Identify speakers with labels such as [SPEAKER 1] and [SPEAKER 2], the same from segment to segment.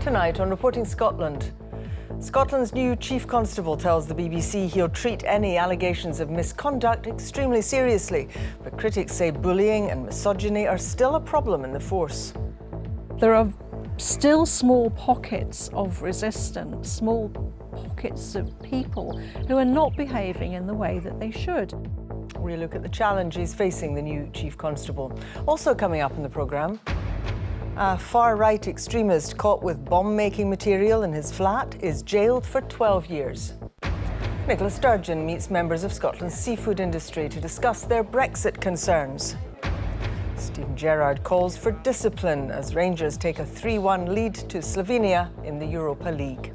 [SPEAKER 1] Tonight on Reporting Scotland. Scotland's new Chief Constable tells the BBC he'll treat any allegations of misconduct extremely seriously, but critics say bullying and misogyny are still a problem in the force.
[SPEAKER 2] There are still small pockets of resistance, small pockets of people who are not behaving in the way that they should.
[SPEAKER 1] We look at the challenges facing the new Chief Constable. Also coming up in the programme, a far-right extremist caught with bomb-making material in his flat is jailed for 12 years. Nicola Sturgeon meets members of Scotland's seafood industry to discuss their Brexit concerns. Stephen Gerrard calls for discipline as Rangers take a 3-1 lead to Slovenia in the Europa League.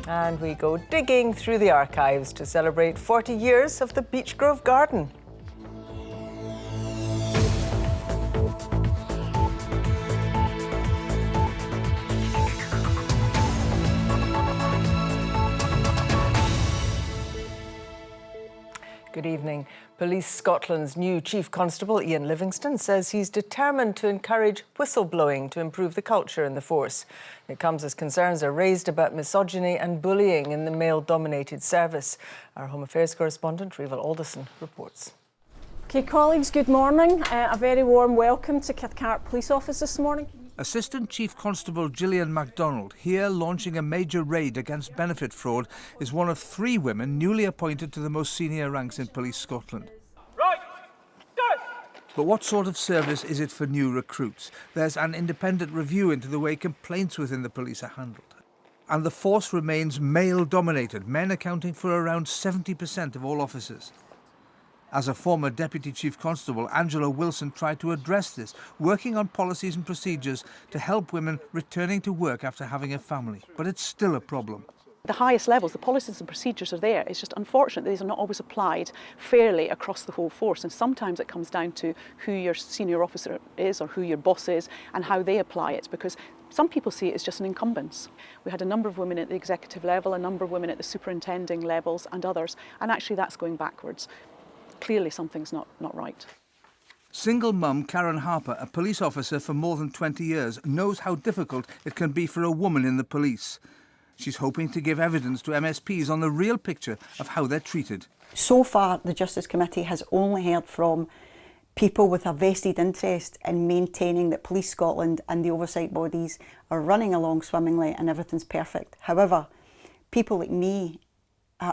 [SPEAKER 1] And we go digging through the archives to celebrate 40 years of the Beechgrove Garden. Good evening. Police Scotland's new Chief Constable, Ian Livingston, says he's determined to encourage whistleblowing to improve the culture in the force. It comes as concerns are raised about misogyny and bullying in the male-dominated service. Our Home Affairs correspondent, Reva Alderson, reports.
[SPEAKER 3] Okay, colleagues, good morning. A very warm welcome to Cathcart Police Office this morning.
[SPEAKER 4] Assistant Chief Constable Gillian MacDonald, here launching a major raid against benefit fraud, is one of 3 women newly appointed to the most senior ranks in Police Scotland.
[SPEAKER 5] Right, go!
[SPEAKER 4] But what sort of service is it for new recruits? There's an independent review into the way complaints within the police are handled. And the force remains male-dominated, men accounting for around 70% of all officers. As a former Deputy Chief Constable, Angela Wilson tried to address this, working on policies and procedures to help women returning to work after having a family. But it's still a problem.
[SPEAKER 6] The highest levels, the policies and procedures are there. It's just unfortunate that these are not always applied fairly across the whole force. And sometimes it comes down to who your senior officer is or who your boss is and how they apply it, because some people see it as just an incumbence. We had a number of women at the executive level, a number of women at the superintending levels and others, and actually that's going backwards. Clearly something's not right.
[SPEAKER 4] Single mum Karen Harper, a police officer for more than 20 years, knows how difficult it can be for a woman in the police. She's hoping to give evidence to MSPs on the real picture of how they're treated.
[SPEAKER 7] So far, the Justice Committee has only heard from people with a vested interest in maintaining that Police Scotland and the oversight bodies are running along swimmingly and everything's perfect. However, people like me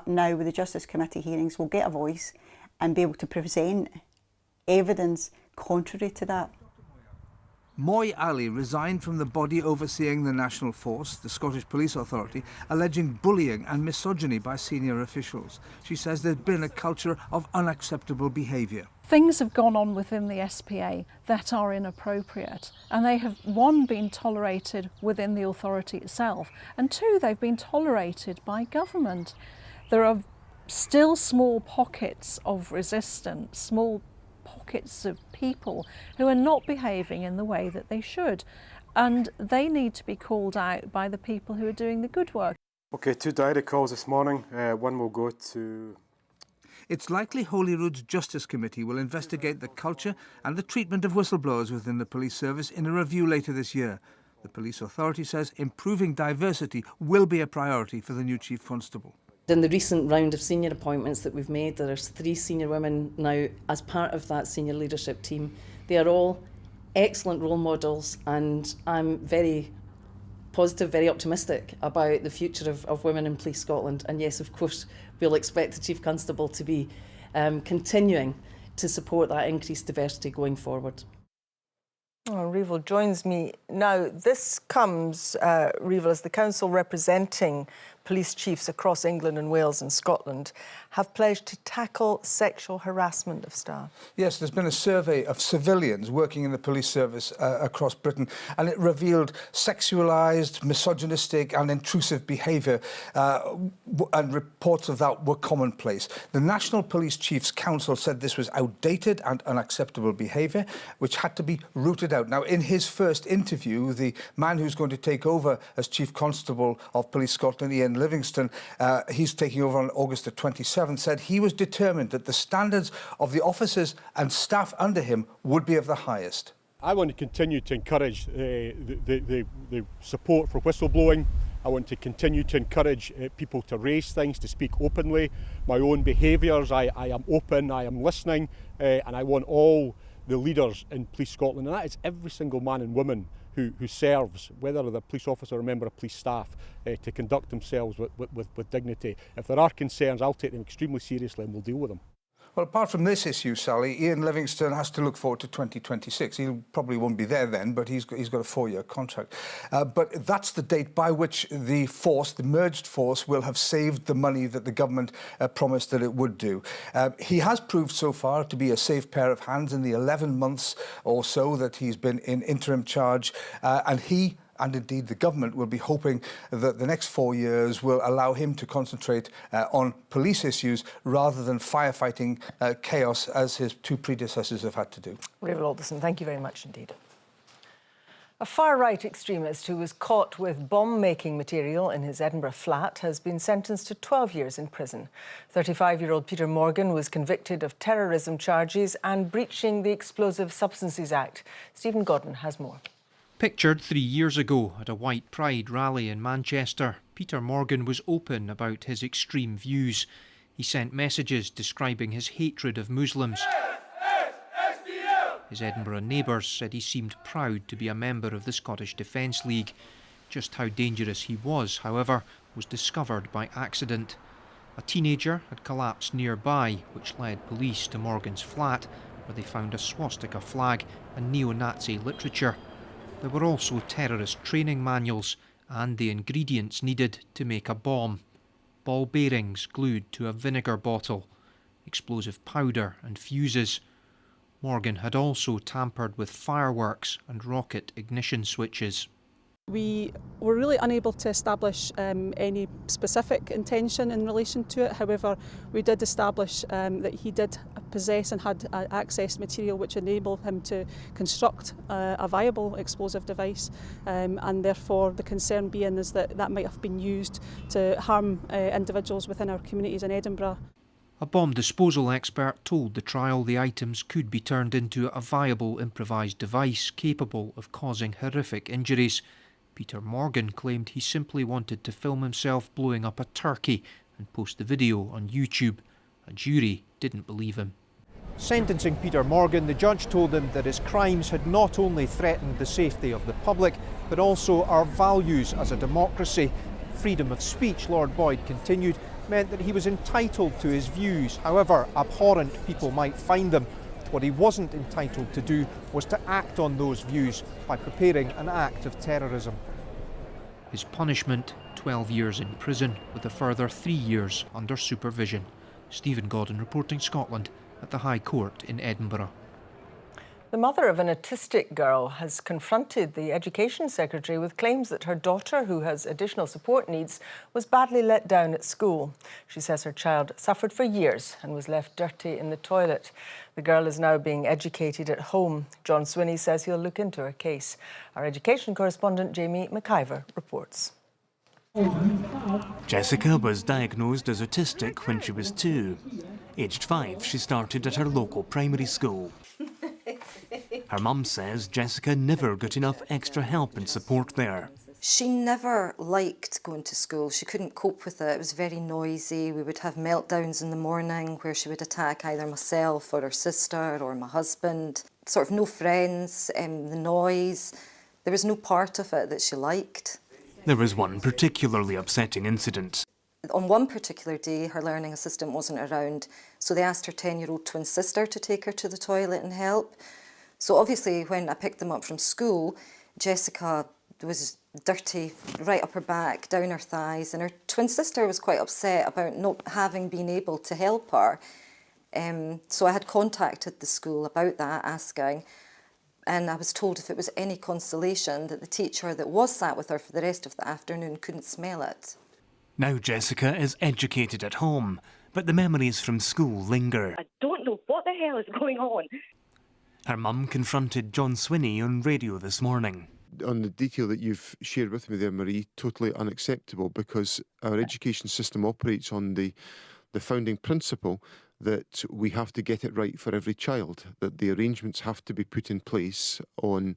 [SPEAKER 7] now with the Justice Committee hearings will get a voice and be able to present evidence contrary to that.
[SPEAKER 4] Moy Ali resigned from the body overseeing the National Force, the Scottish Police Authority, alleging bullying and misogyny by senior officials. She says there's been a culture of unacceptable behaviour.
[SPEAKER 2] Things have gone on within the SPA that are inappropriate, and they have, 1, been tolerated within the authority itself, and 2, they've been tolerated by government. There are still small pockets of resistance, small pockets of people who are not behaving in the way that they should, and they need to be called out by the people who are doing the good work.
[SPEAKER 8] Okay, 2 diary calls this morning. One will go to...
[SPEAKER 4] It's likely Holyrood's Justice Committee will investigate the culture and the treatment of whistleblowers within the police service in a review later this year. The police authority says improving diversity will be a priority for the new Chief Constable.
[SPEAKER 9] In the recent round of senior appointments that we've made, there's 3 senior women now as part of that senior leadership team. They are all excellent role models, and I'm very positive, very optimistic about the future of women in Police Scotland. And yes, of course, we'll expect the Chief Constable to be continuing to support that increased diversity going forward.
[SPEAKER 1] Oh, Reval joins me now. This comes, Reval, as the council representing police chiefs across England and Wales and Scotland have pledged to tackle sexual harassment of staff.
[SPEAKER 4] Yes, there's been a survey of civilians working in the police service across Britain, and it revealed sexualised, misogynistic and intrusive behaviour, and reports of that were commonplace. The National Police Chiefs Council said this was outdated and unacceptable behaviour, which had to be rooted out. Now, in his first interview, the man who's going to take over as Chief Constable of Police Scotland, Ian Livingston, he's taking over on August the 27th, said he was determined that the standards of the officers and staff under him would be of the highest.
[SPEAKER 10] I want to continue to encourage the support for whistleblowing. I want to continue to encourage people to raise things, to speak openly. My own behaviours, I am open, I am listening, and I want all the leaders in Police Scotland, and that is every single man and woman who serves, whether they're a police officer or a member of police staff, to conduct themselves with dignity. If there are concerns, I'll take them extremely seriously and we'll deal with them.
[SPEAKER 4] Well, apart from this issue, Sally, Ian Livingstone has to look forward to 2026. He probably won't be there then, but he's got a 4-year contract. But that's the date by which the merged force, will have saved the money that the government promised that it would do. He has proved so far to be a safe pair of hands in the 11 months or so that he's been in interim charge, and he and indeed the government will be hoping that the next 4 years will allow him to concentrate on police issues rather than firefighting chaos as his 2 predecessors have had to do.
[SPEAKER 1] Ravel Alderson, thank you very much indeed. A far-right extremist who was caught with bomb-making material in his Edinburgh flat has been sentenced to 12 years in prison. 35-year-old Peter Morgan was convicted of terrorism charges and breaching the Explosive Substances Act. Stephen Godden has more.
[SPEAKER 11] Pictured 3 years ago at a White Pride rally in Manchester, Peter Morgan was open about his extreme views. He sent messages describing his hatred of Muslims. His Edinburgh neighbours said he seemed proud to be a member of the Scottish Defence League. Just how dangerous he was, however, was discovered by accident. A teenager had collapsed nearby, which led police to Morgan's flat, where they found a swastika flag and neo-Nazi literature. There were also terrorist training manuals and the ingredients needed to make a bomb. Ball bearings glued to a vinegar bottle, explosive powder and fuses. Morgan had also tampered with fireworks and rocket ignition switches.
[SPEAKER 6] We were really unable to establish any specific intention in relation to it. However, we did establish that he did possess and had access material which enabled him to construct a viable explosive device, and therefore the concern being is that that might have been used to harm individuals within our communities in Edinburgh.
[SPEAKER 11] A bomb disposal expert told the trial the items could be turned into a viable improvised device capable of causing horrific injuries. Peter Morgan claimed he simply wanted to film himself blowing up a turkey and post the video on YouTube. A jury didn't believe him. Sentencing Peter Morgan, the judge told him that his crimes had not only threatened the safety of the public, but also our values as a democracy. Freedom of speech, Lord Boyd continued, meant that he was entitled to his views, however abhorrent people might find them. What he wasn't entitled to do was to act on those views by preparing an act of terrorism. His punishment, 12 years in prison, with a further 3 years under supervision. Stephen Godden reporting Scotland at the High Court in Edinburgh.
[SPEAKER 1] The mother of an autistic girl has confronted the Education Secretary with claims that her daughter, who has additional support needs, was badly let down at school. She says her child suffered for years and was left dirty in the toilet. The girl is now being educated at home. John Swinney says he'll look into her case. Our education correspondent Jamie McIver reports.
[SPEAKER 12] Jessica was diagnosed as autistic when she was 2. Aged 5, she started at her local primary school. Her mum says Jessica never got enough extra help and support there.
[SPEAKER 13] She never liked going to school. She couldn't cope with it. It was very noisy. We would have meltdowns in the morning where she would attack either myself or her sister or my husband. Sort of no friends, the noise. There was no part of it that she liked.
[SPEAKER 12] There was one particularly upsetting incident.
[SPEAKER 13] On one particular day, her learning assistant wasn't around, so they asked her 10-year-old twin sister to take her to the toilet and help. So obviously when I picked them up from school, Jessica was dirty right up her back, down her thighs, and her twin sister was quite upset about not having been able to help her. So I had contacted the school about that, asking, and I was told if it was any consolation that the teacher that was sat with her for the rest of the afternoon couldn't smell it.
[SPEAKER 12] Now Jessica is educated at home, but the memories from school linger.
[SPEAKER 14] I don't know what the hell is going on.
[SPEAKER 12] Her mum confronted John Swinney on radio this morning.
[SPEAKER 15] On the detail that you've shared with me there, Marie, totally unacceptable, because our education system operates on the founding principle that we have to get it right for every child, that the arrangements have to be put in place to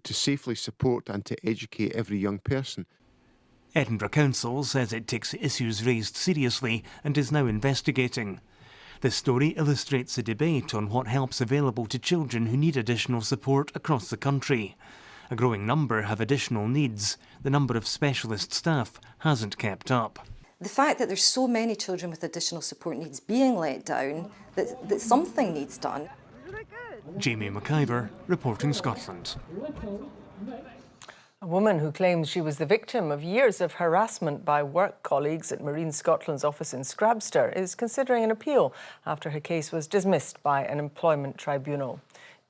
[SPEAKER 15] safely support and to educate every young person.
[SPEAKER 12] Edinburgh Council says it takes issues raised seriously and is now investigating. This story illustrates a debate on what help's available to children who need additional support across the country. A growing number have additional needs. The number of specialist staff hasn't kept up.
[SPEAKER 13] The fact that there's so many children with additional support needs being let down, that something needs done.
[SPEAKER 12] Jamie McIver, reporting Scotland.
[SPEAKER 1] A woman who claims she was the victim of years of harassment by work colleagues at Marine Scotland's office in Scrabster is considering an appeal after her case was dismissed by an employment tribunal.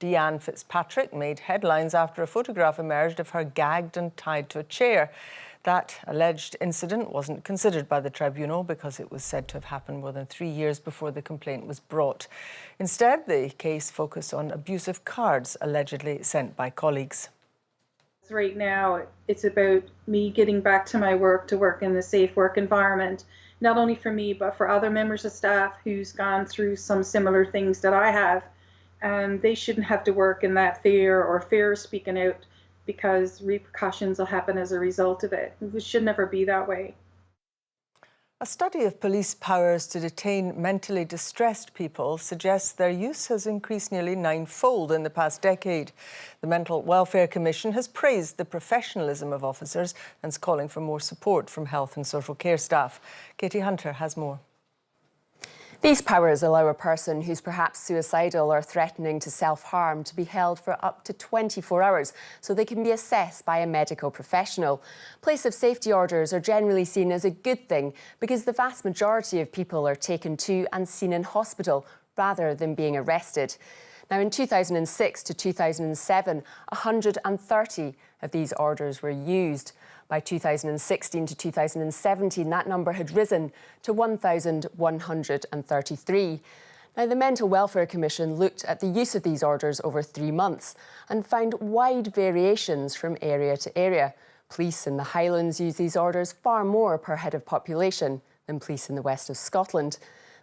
[SPEAKER 1] Deanne Fitzpatrick made headlines after a photograph emerged of her gagged and tied to a chair. That alleged incident wasn't considered by the tribunal because it was said to have happened more than 3 years before the complaint was brought. Instead, the case focused on abusive cards allegedly sent by colleagues.
[SPEAKER 16] Right now, it's about me getting back to my work, to work in a safe work environment, not only for me, but for other members of staff who's gone through some similar things that I have. And they shouldn't have to work in that fear or fear of speaking out because repercussions will happen as a result of it. It should never be that way.
[SPEAKER 1] A study of police powers to detain mentally distressed people suggests their use has increased nearly 9-fold in the past decade. The Mental Welfare Commission has praised the professionalism of officers and is calling for more support from health and social care staff. Katie Hunter has more.
[SPEAKER 17] These powers allow a person who's perhaps suicidal or threatening to self-harm to be held for up to 24 hours so they can be assessed by a medical professional. Place of safety orders are generally seen as a good thing because the vast majority of people are taken to and seen in hospital rather than being arrested. Now, in 2006 to 2007, 130 of these orders were used. By 2016 to 2017, that number had risen to 1,133. Now, the Mental Welfare Commission looked at the use of these orders over 3 months and found wide variations from area to area. Police in the Highlands use these orders far more per head of population than police in the west of Scotland.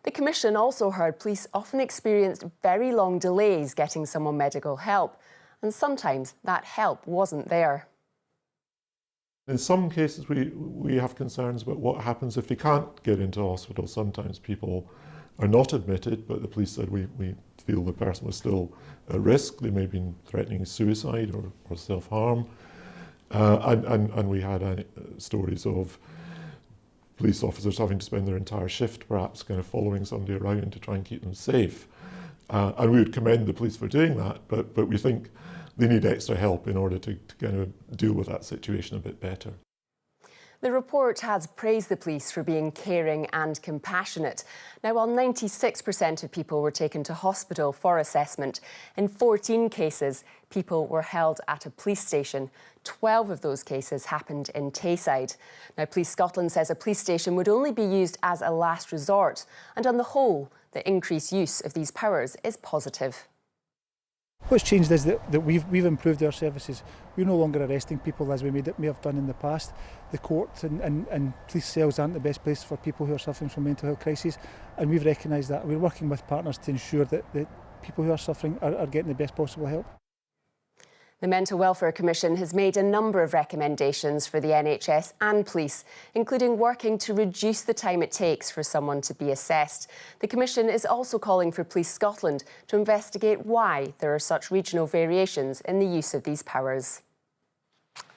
[SPEAKER 17] The Commission also heard police often experienced very long delays getting someone medical help, and sometimes that help wasn't there.
[SPEAKER 18] In some cases, we have concerns about what happens if they can't get into hospital. Sometimes people are not admitted, but the police said we feel the person was still at risk. They may have been threatening suicide or self-harm. And we had stories of police officers having to spend their entire shift perhaps kind of following somebody around to try and keep them safe. And we would commend the police for doing that, but we think they need extra help in order to kind of deal with that situation a bit better.
[SPEAKER 17] The report has praised the police for being caring and compassionate. Now, while 96% of people were taken to hospital for assessment, in 14 cases, people were held at a police station. 12 of those cases happened in Tayside. Now, Police Scotland says a police station would only be used as a last resort, and on the whole, the increased use of these powers is positive.
[SPEAKER 19] What's changed is that we've improved our services. We're no longer arresting people as we may have done in the past. The courts and police cells aren't the best place for people who are suffering from mental health crises, and we've recognised that. We're working with partners to ensure that people who are suffering are getting the best possible help.
[SPEAKER 17] The Mental Welfare Commission has made a number of recommendations for the NHS and police, including working to reduce the time it takes for someone to be assessed. The Commission is also calling for Police Scotland to investigate why there are such regional variations in the use of these powers.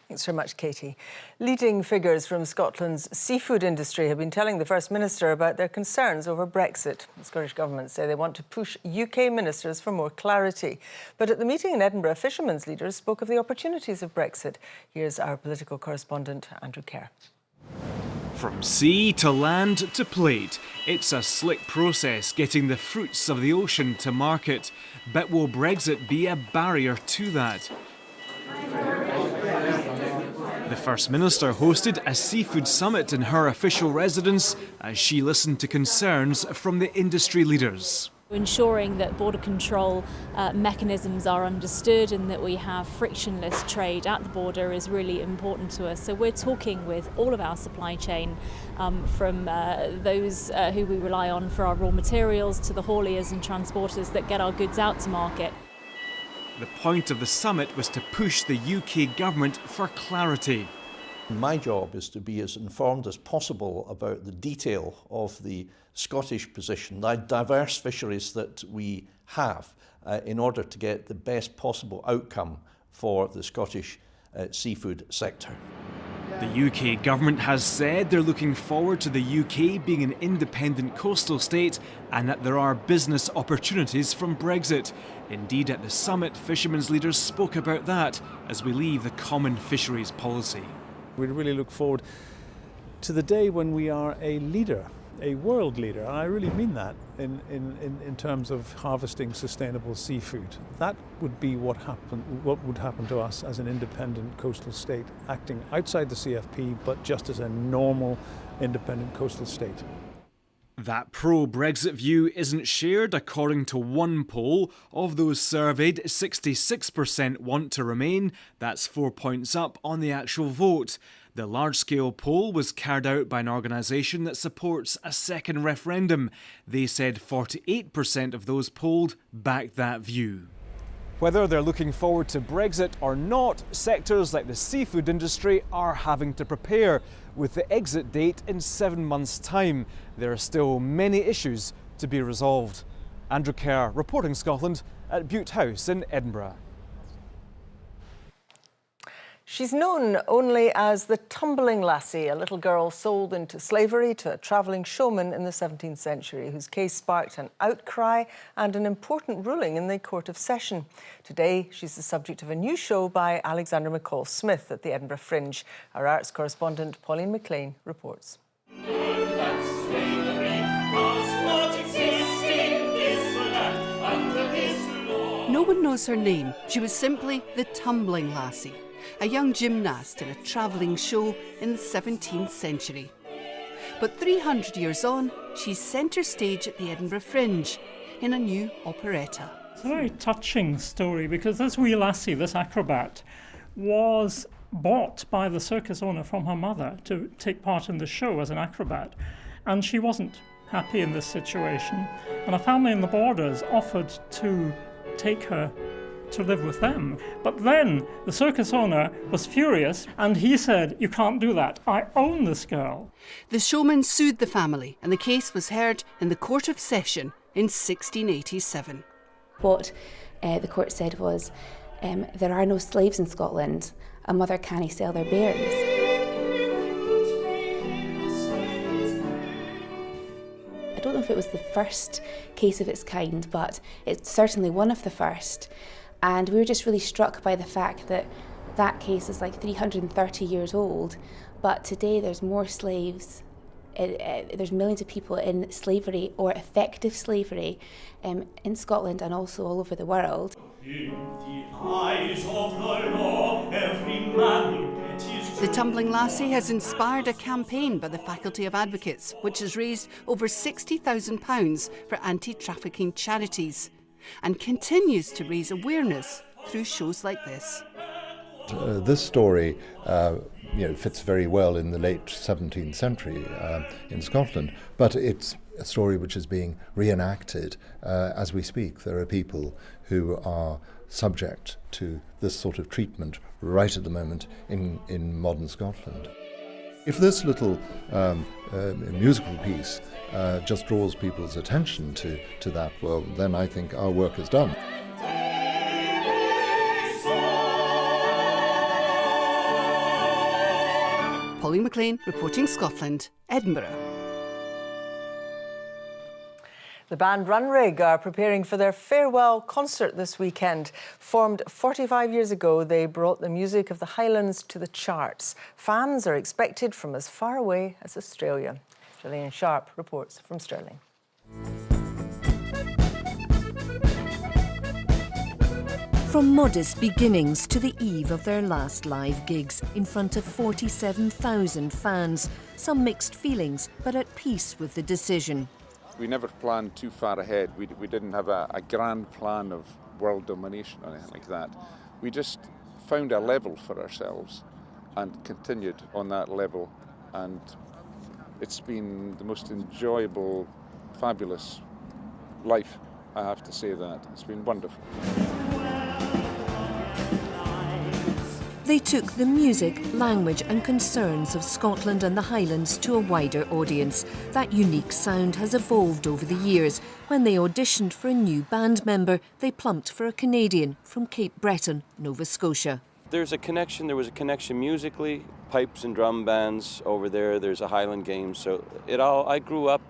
[SPEAKER 1] Thanks very much, Katie. Leading figures from Scotland's seafood industry have been telling the First Minister about their concerns over Brexit. The Scottish Government say they want to push UK ministers for more clarity. But at the meeting in Edinburgh, fishermen's leaders spoke of the opportunities of Brexit. Here's our political correspondent, Andrew Kerr.
[SPEAKER 20] From sea to land to plate, it's a slick process getting the fruits of the ocean to market. But will Brexit be a barrier to that? The First Minister hosted a seafood summit in her official residence as she listened to concerns from the industry leaders.
[SPEAKER 21] Ensuring that border control mechanisms are understood and that we have frictionless trade at the border is really important to us. So we're talking with all of our supply chain, from those who we rely on for our raw materials to the hauliers and transporters that get our goods out to market.
[SPEAKER 20] The point of the summit was to push the UK government for clarity.
[SPEAKER 22] My job is to be as informed as possible about the detail of the Scottish position, the diverse fisheries that we have, in order to get the best possible outcome for the Scottish seafood sector.
[SPEAKER 20] The UK government has said they're looking forward to the UK being an independent coastal state and that there are business opportunities from Brexit. Indeed, at the summit, fishermen's leaders spoke about that as we leave the common fisheries policy.
[SPEAKER 23] We really look forward to the day when we are a leader, a world leader, and I really mean that in terms of harvesting sustainable seafood. That would be what would happen to us as an independent coastal state, acting outside the CFP, but just as a normal independent coastal state.
[SPEAKER 20] That pro-Brexit view isn't shared. According to one poll, of those surveyed, 66% want to remain. That's 4 points up on the actual vote. The large-scale poll was carried out by an organisation that supports a second referendum. They said 48% of those polled backed that view. Whether they're looking forward to Brexit or not, sectors like the seafood industry are having to prepare. With the exit date in 7 months' time, there are still many issues to be resolved. Andrew Kerr, reporting Scotland at Bute House in Edinburgh.
[SPEAKER 1] She's known only as the Tumbling Lassie, a little girl sold into slavery to a travelling showman in the 17th century, whose case sparked an outcry and an important ruling in the Court of Session. Today, she's the subject of a new show by Alexander McCall-Smith at the Edinburgh Fringe. Our arts correspondent Pauline McLean reports.
[SPEAKER 24] No one knows her name. She was simply the Tumbling Lassie, a young gymnast in a travelling show in the 17th century. But 300 years on, she's centre stage at the Edinburgh Fringe in a new operetta.
[SPEAKER 25] It's a very touching story because this wee lassie, this acrobat, was bought by the circus owner from her mother to take part in the show as an acrobat, and she wasn't happy in this situation, and a family in the Borders offered to take her to live with them. But then the circus owner was furious and he said, "You can't do that. I own this girl."
[SPEAKER 24] The showman sued the family and the case was heard in the Court of Session in 1687.
[SPEAKER 26] What the court said was, there are no slaves in Scotland. A mother can't sell their bairns. I don't know if it was the first case of its kind, but it's certainly one of the first. And we were just really struck by the fact that that case is like 330 years old, but today there's more slaves, there's millions of people in slavery or effective slavery in Scotland and also all over the world.
[SPEAKER 24] The Tumbling Lassie has inspired a campaign by the Faculty of Advocates, which has raised over £60,000 for anti-trafficking charities, and continues to raise awareness through shows like this.
[SPEAKER 27] This story fits very well in the late 17th century in Scotland, but it's a story which is being reenacted as we speak. There are people who are subject to this sort of treatment right at the moment in modern Scotland. If this little musical piece just draws people's attention to that, well, then I think our work is done.
[SPEAKER 24] Pauline McLean, reporting Scotland, Edinburgh.
[SPEAKER 1] The band Runrig are preparing for their farewell concert this weekend. Formed 45 years ago, they brought the music of the Highlands to the charts. Fans are expected from as far away as Australia. Gillian Sharp reports from Stirling.
[SPEAKER 28] From modest beginnings to the eve of their last live gigs in front of 47,000 fans, some mixed feelings but at peace with the decision.
[SPEAKER 2] we never planned too far ahead. We didn't have a grand plan of world domination or anything like that. We just found a level for ourselves and continued on that level, and it's been the most enjoyable, fabulous life, I have to say that. It's been wonderful.
[SPEAKER 28] They took the music, language and concerns of Scotland and the Highlands to a wider audience. That unique sound has evolved over the years. When they auditioned for a new band member, they plumped for a Canadian from Cape Breton, Nova Scotia.
[SPEAKER 3] There was a connection musically, pipes and drum bands over there, there's a Highland game, so I grew up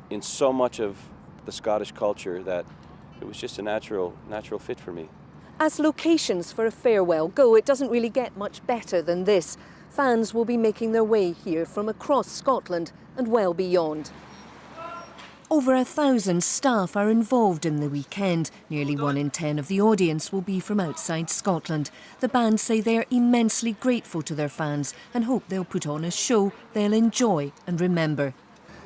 [SPEAKER 3] in so much of the Scottish culture that it was just a natural fit for me.
[SPEAKER 28] As locations for a farewell go, it doesn't really get much better than this. Fans will be making their way here from across Scotland and well beyond. Over 1,000 staff are involved in the weekend. Nearly 1 in 10 of the audience will be from outside Scotland. The band say they are immensely grateful to their fans and hope they'll put on a show they'll enjoy and remember.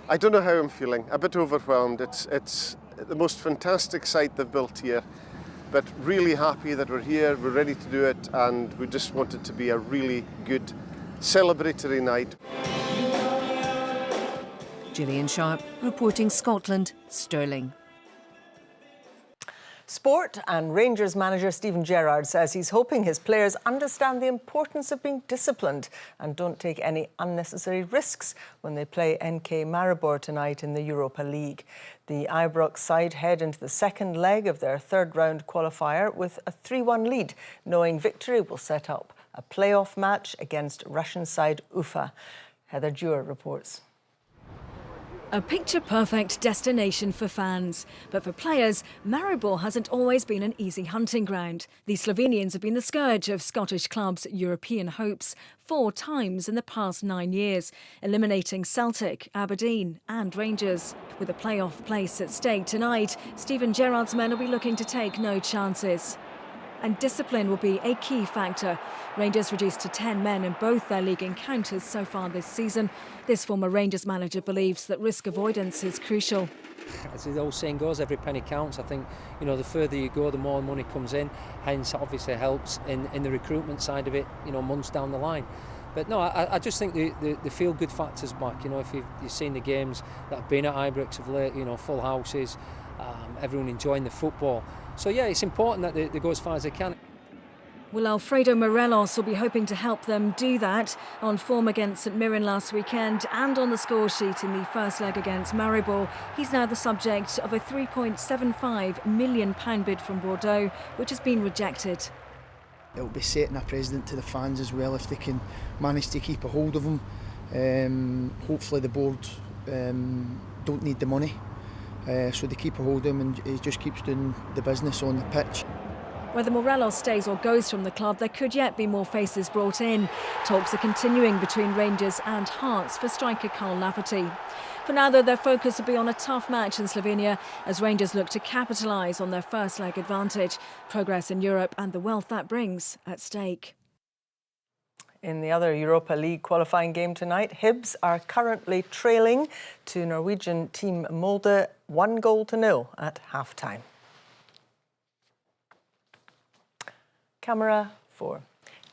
[SPEAKER 4] I don't know how I'm feeling, a bit overwhelmed. It's the most fantastic site they've built here, but really happy that we're here, we're ready to do it, and we just want it to be a really good celebratory night.
[SPEAKER 28] Gillian Sharp, reporting Scotland, Stirling.
[SPEAKER 1] Sport and Rangers manager Steven Gerrard says he's hoping his players understand the importance of being disciplined and don't take any unnecessary risks when they play NK Maribor tonight in the Europa League. The Ibrox side head into the second leg of their third-round qualifier with a 3-1 lead, knowing victory will set up a playoff match against Russian side Ufa. Heather Dewar reports.
[SPEAKER 5] A picture-perfect destination for fans. But for players, Maribor hasn't always been an easy hunting ground. The Slovenians have been the scourge of Scottish clubs' European hopes 4 times in the past 9 years, eliminating Celtic, Aberdeen and Rangers. With a playoff place at stake tonight, Steven Gerrard's men will be looking to take no chances. And discipline will be a key factor. Rangers reduced to 10 men in both their league encounters so far this season. This former Rangers manager believes that risk avoidance is crucial.
[SPEAKER 7] As the old saying goes, every penny counts. I think, the further you go, the more money comes in. Hence, obviously helps in the recruitment side of it, months down the line. But no, I just think the feel-good factor's back. If you've seen the games that have been at Ibrox of late, full houses, everyone enjoying the football. So yeah, it's important that they go as far as they can.
[SPEAKER 5] Well, Alfredo Morelos will be hoping to help them do that. On form against St Mirren last weekend and on the score sheet in the first leg against Maribor, he's now the subject of a £3.75 million bid from Bordeaux, which has been rejected.
[SPEAKER 8] It'll be setting a precedent to the fans as well if they can manage to keep a hold of him. Hopefully the board don't need the money. So they keep a hold of him and he just keeps doing the business on the pitch.
[SPEAKER 5] Whether Morelos stays or goes from the club, there could yet be more faces brought in. Talks are continuing between Rangers and Hearts for striker Carl Lafferty. For now, though, their focus will be on a tough match in Slovenia as Rangers look to capitalise on their first leg advantage. Progress in Europe and the wealth that brings at stake.
[SPEAKER 1] In the other Europa League qualifying game tonight, Hibs are currently trailing to Norwegian team Molde 1-0 at half-time. Camera 4.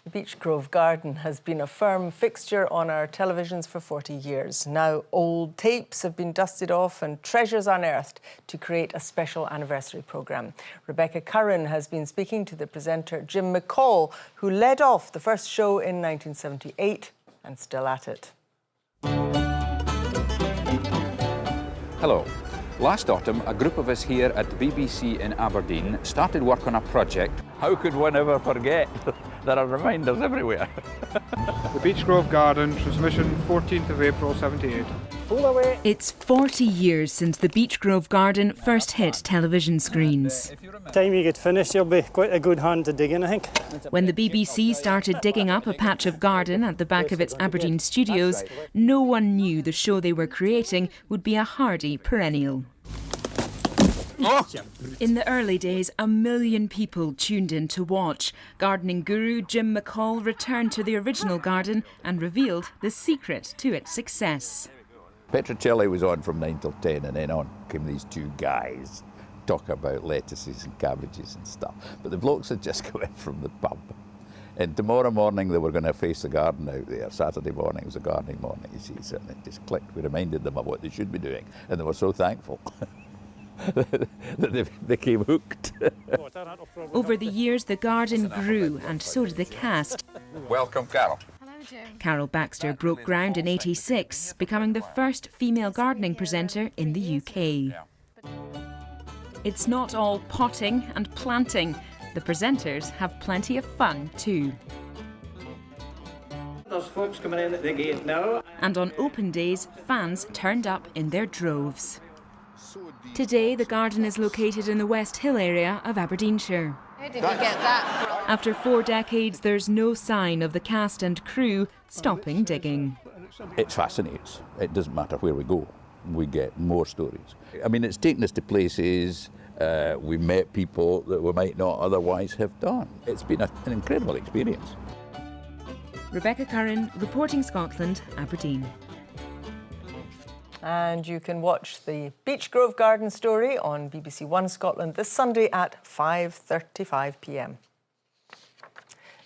[SPEAKER 1] The Beech Grove Garden has been a firm fixture on our televisions for 40 years. Now old tapes have been dusted off and treasures unearthed to create a special anniversary programme. Rebecca Curran has been speaking to the presenter Jim McCall, who led off the first show in 1978 and still at it.
[SPEAKER 9] Hello. Last autumn, a group of us here at the BBC in Aberdeen started work on a project. How could one ever forget? There are reminders everywhere.
[SPEAKER 10] The Beech Grove Garden, transmission 14th of April 78.
[SPEAKER 29] It's 40 years since the Beech Grove Garden first hit television screens.
[SPEAKER 30] By the time you get finished, you'll be quite a good hand to dig in, I think.
[SPEAKER 29] When the BBC started digging up a patch of garden at the back of its Aberdeen studios, no one knew the show they were creating would be a hardy perennial. In the early days, 1 million people tuned in to watch. Gardening guru Jim McCall returned to the original garden and revealed the secret to its success.
[SPEAKER 9] Petrocelli was on from 9 till 10, and then on came these two guys talk about lettuces and cabbages and stuff. But the blokes had just come in from the pub. And tomorrow morning they were going to face the garden out there. Saturday morning was a gardening morning, you see, so it just clicked. We reminded them of what they should be doing, and they were so thankful that they became hooked.
[SPEAKER 29] Over the years, the garden grew, and so did the cast.
[SPEAKER 9] Welcome, Carol.
[SPEAKER 29] Carol Baxter broke ground in '86, becoming the first female gardening presenter in the UK. It's not all potting and planting. The presenters have plenty of fun too.
[SPEAKER 6] There's folks coming in at the gate now.
[SPEAKER 29] And on open days, fans turned up in their droves. Today, the garden is located in the West Hill area of Aberdeenshire.
[SPEAKER 28] Where did we get that from?
[SPEAKER 29] After 4 decades, there's no sign of the cast and crew stopping digging.
[SPEAKER 9] It fascinates. It doesn't matter where we go, we get more stories. I mean, it's taken us to places, we met people that we might not otherwise have done. It's been an incredible experience.
[SPEAKER 29] Rebecca Curran, reporting Scotland, Aberdeen.
[SPEAKER 1] And you can watch the Beech Grove Garden story on BBC One Scotland this Sunday at 5:35 p.m.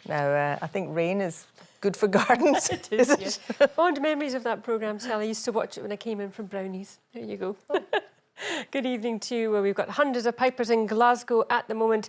[SPEAKER 1] Now, I think rain is good for gardens.
[SPEAKER 11] It is, yes. Fond memories of that programme, Sally. I used to watch it when I came in from Brownies. There you go. Good evening to you. We've got hundreds of pipers in Glasgow at the moment,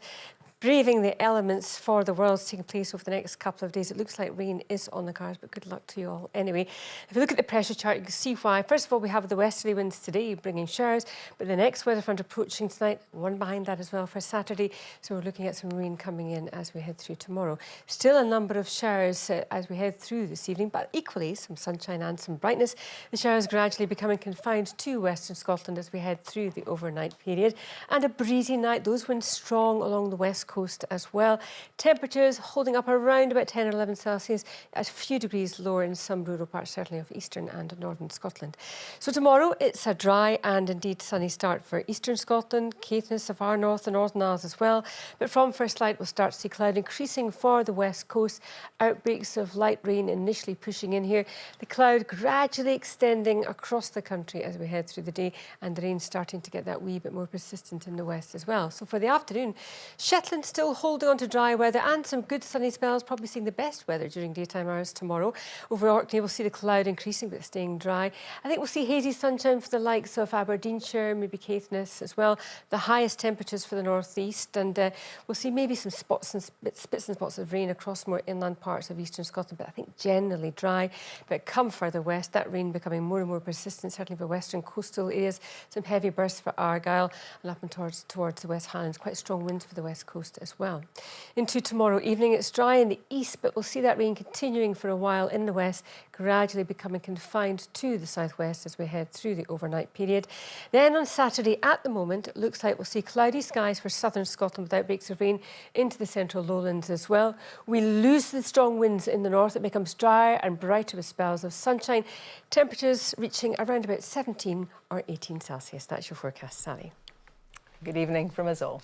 [SPEAKER 11] braving the elements for the Worlds taking place over the next couple of days. It looks like rain is on the cards, but good luck to you all. Anyway, if you look at the pressure chart, you can see why. First of all, we have the westerly winds today, bringing showers, but the next weather front approaching tonight, one behind that as well for Saturday. So we're looking at some rain coming in as we head through tomorrow. Still a number of showers as we head through this evening, but equally some sunshine and some brightness. The showers gradually becoming confined to Western Scotland as we head through the overnight period. And a breezy night, those winds strong along the west coast as well. Temperatures holding up around about 10 or 11 Celsius, a few degrees lower in some rural parts, certainly of eastern and northern Scotland. So tomorrow it's a dry and indeed sunny start for eastern Scotland, Caithness, of our north and Northern Isles as well. But from first light we'll start to see cloud increasing for the west coast, outbreaks of light rain initially pushing in here, the cloud gradually extending across the country as we head through the day, and the rain starting to get that wee bit more persistent in the west as well. So for the afternoon, Shetland still holding on to dry weather and some good sunny spells, probably seeing the best weather during daytime hours tomorrow. Over Orkney, we'll see the cloud increasing but staying dry. I think we'll see hazy sunshine for the likes of Aberdeenshire, maybe Caithness as well. The highest temperatures for the northeast, and we'll see maybe some spits and spots of rain across more inland parts of eastern Scotland, but I think generally dry. But come further west, that rain becoming more and more persistent, certainly for western coastal areas. Some heavy bursts for Argyll and up and towards the West Highlands. Quite strong winds for the west coast as well. Into tomorrow evening, it's dry in the east, but we'll see that rain continuing for a while in the west, gradually becoming confined to the southwest as we head through the overnight period. Then on Saturday, at the moment, it looks like we'll see cloudy skies for southern Scotland with outbreaks of rain into the central lowlands as well. We lose the strong winds in the north. It becomes drier and brighter with spells of sunshine. Temperatures reaching around about 17 or 18 Celsius. That's your forecast, Sally.
[SPEAKER 1] Good evening from us all.